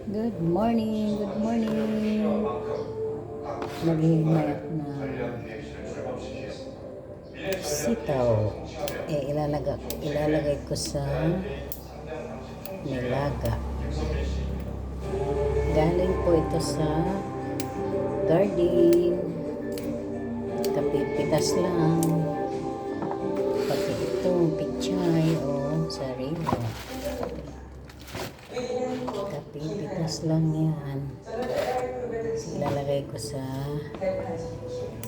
Good morning, good morning. Naghihimayat na sitaw. Ilalagay ko sa nilaga. Galing po ito sa garden. Kapipitas lang. Pati itong pichay o sariwa. Kapipitas lang yan. Ilalagay ko sa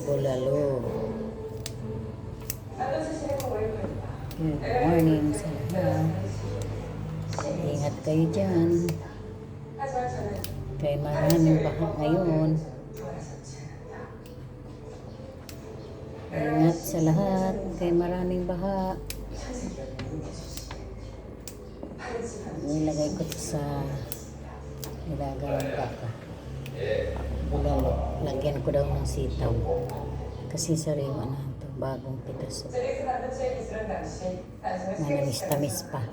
bulalo. Good morning sa lahat. Ingat kayo dyan. Kaya maraming baha ngayon. Ingat sa lahat. Kaya maraming baha. Nilagay ko sa nilagawang baka. Bulalo. Lagyan ko daw ng sitaw. Kasi sariwa na ito. Bagong pitas. Manamis-tamis pa.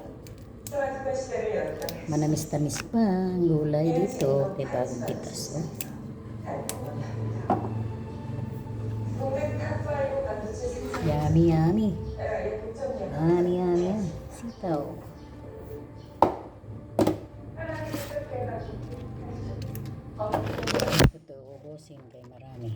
Manamis-tamis pa ang gulay dito. Kaya bagong pitas. Yummy, yummy. Yummy, yummy. Sitaw. Ito, ubusin kay marami.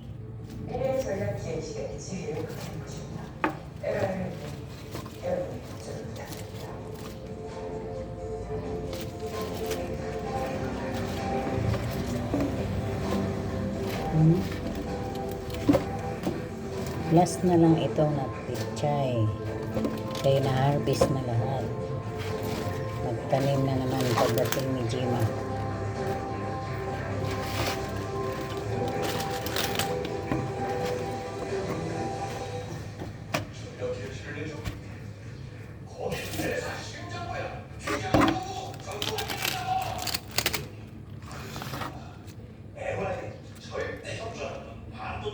Last na lang itong napichay. Kaya na-harvest na lahat. Magtanim na naman pagdating ni Jima.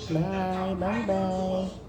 Bye, bye, bye.